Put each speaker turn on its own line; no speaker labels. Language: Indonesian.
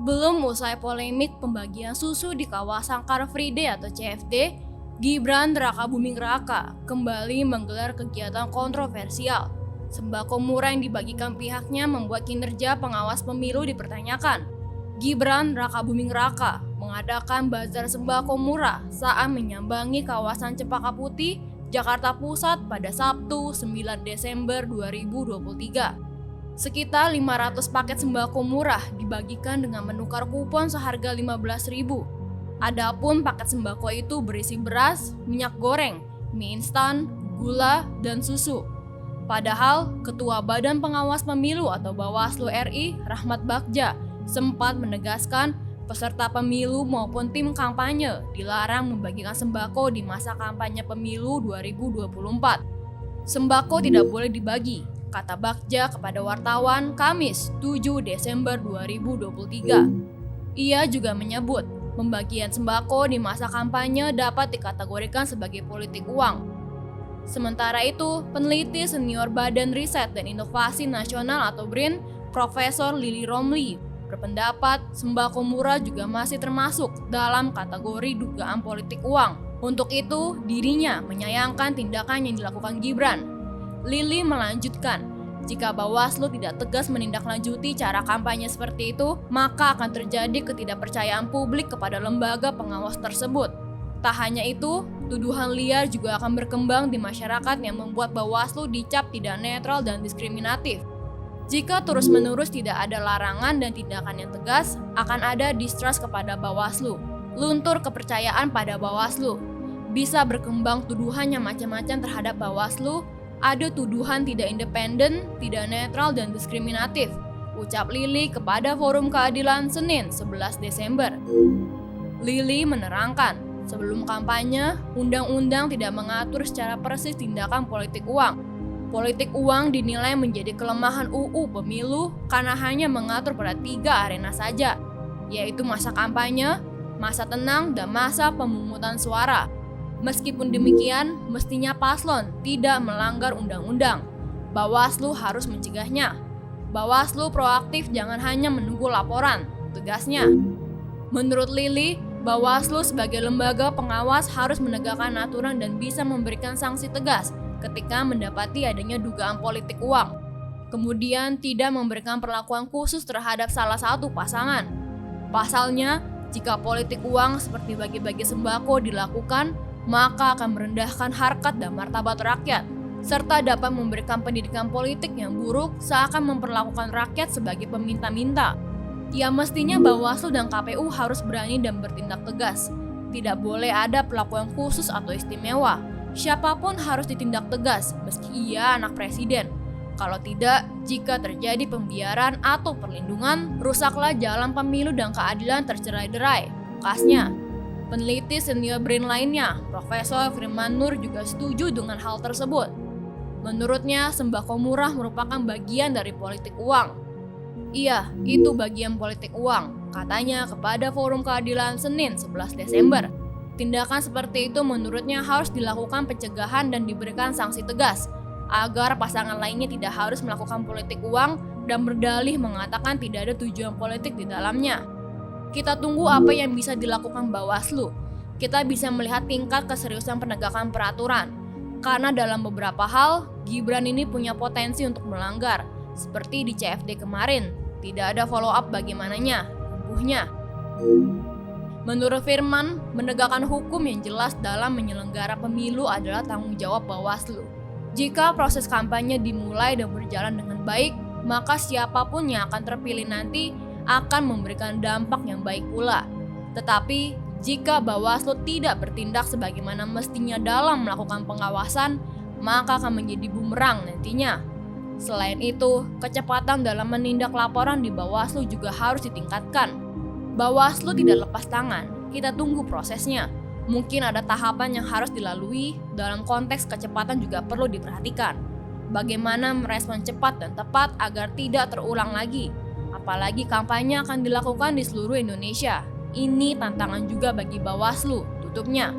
Belum usai polemik pembagian susu di kawasan Car Free Day atau CFD, Gibran Rakabuming Raka kembali menggelar kegiatan kontroversial. Sembako murah yang dibagikan pihaknya membuat kinerja pengawas pemilu dipertanyakan. Gibran Rakabuming Raka mengadakan bazar sembako murah saat menyambangi kawasan Cempaka Putih, Jakarta Pusat pada Sabtu 9 Desember 2023. Sekitar 500 paket sembako murah dibagikan dengan menukar kupon seharga 15.000. Adapun paket sembako itu berisi beras, minyak goreng, mie instan, gula, dan susu. Padahal Ketua Badan Pengawas Pemilu atau Bawaslu RI, Rahmat Bagja, sempat menegaskan peserta pemilu maupun tim kampanye dilarang membagikan sembako di masa kampanye pemilu 2024. Sembako tidak boleh dibagi, kata Bagja kepada wartawan Kamis 7 Desember 2023. Ia juga menyebut pembagian sembako di masa kampanye dapat dikategorikan sebagai politik uang. Sementara itu, peneliti senior Badan Riset dan Inovasi Nasional atau BRIN, Profesor Lili Romli, berpendapat sembako murah juga masih termasuk dalam kategori dugaan politik uang. Untuk itu, dirinya menyayangkan tindakan yang dilakukan Gibran. Lili melanjutkan, jika Bawaslu tidak tegas menindaklanjuti cara kampanye seperti itu, maka akan terjadi ketidakpercayaan publik kepada lembaga pengawas tersebut. Tak hanya itu, tuduhan liar juga akan berkembang di masyarakat yang membuat Bawaslu dicap tidak netral dan diskriminatif. Jika terus-menerus tidak ada larangan dan tindakan yang tegas, akan ada distrust kepada Bawaslu, luntur kepercayaan pada Bawaslu. Bisa berkembang tuduhan yang macam-macam terhadap Bawaslu, ada tuduhan tidak independen, tidak netral, dan diskriminatif, ucap Lili kepada Forum Keadilan Senin 11 Desember. Lili menerangkan, sebelum kampanye, undang-undang tidak mengatur secara persis tindakan politik uang. Politik uang dinilai menjadi kelemahan UU Pemilu karena hanya mengatur pada 3 arena saja, yaitu masa kampanye, masa tenang, dan masa pemungutan suara. Meskipun demikian, mestinya paslon tidak melanggar undang-undang. Bawaslu harus mencegahnya. Bawaslu proaktif, jangan hanya menunggu laporan, tegasnya. Menurut Lili, Bawaslu sebagai lembaga pengawas harus menegakkan aturan dan bisa memberikan sanksi tegas ketika mendapati adanya dugaan politik uang. Kemudian tidak memberikan perlakuan khusus terhadap salah satu pasangan. Pasalnya, jika politik uang seperti bagi-bagi sembako dilakukan, maka akan merendahkan harkat dan martabat rakyat, serta dapat memberikan pendidikan politik yang buruk seakan memperlakukan rakyat sebagai peminta-minta. Ya mestinya Bawaslu dan KPU harus berani dan bertindak tegas. Tidak boleh ada perlakuan khusus atau istimewa. Siapapun harus ditindak tegas, meski ia anak presiden. Kalau tidak, jika terjadi pembiaran atau perlindungan, rusaklah jalan pemilu dan keadilan tercerai-berai, pukasnya. Peneliti senior BRIN lainnya, Profesor Firman Nur juga setuju dengan hal tersebut. Menurutnya, sembako murah merupakan bagian dari politik uang. Iya, itu bagian politik uang, katanya kepada Forum Keadilan Senin 11 Desember. Tindakan seperti itu menurutnya harus dilakukan pencegahan dan diberikan sanksi tegas, agar pasangan lainnya tidak harus melakukan politik uang dan berdalih mengatakan tidak ada tujuan politik di dalamnya. Kita tunggu apa yang bisa dilakukan Bawaslu. Kita bisa melihat tingkat keseriusan penegakan peraturan. Karena dalam beberapa hal, Gibran ini punya potensi untuk melanggar. Seperti di CFD kemarin, tidak ada follow up bagaimananya, lumpuhnya. Menurut Firman, menegakkan hukum yang jelas dalam menyelenggara pemilu adalah tanggung jawab Bawaslu. Jika proses kampanye dimulai dan berjalan dengan baik, maka siapapun yang akan terpilih nanti akan memberikan dampak yang baik pula. Tetapi, jika Bawaslu tidak bertindak sebagaimana mestinya dalam melakukan pengawasan, maka akan menjadi bumerang nantinya. Selain itu, kecepatan dalam menindak laporan di Bawaslu juga harus ditingkatkan. Bawaslu tidak lepas tangan, kita tunggu prosesnya. Mungkin ada tahapan yang harus dilalui, dalam konteks kecepatan juga perlu diperhatikan. Bagaimana merespon cepat dan tepat agar tidak terulang lagi. Apalagi kampanye akan dilakukan di seluruh Indonesia. Ini tantangan juga bagi Bawaslu, tutupnya.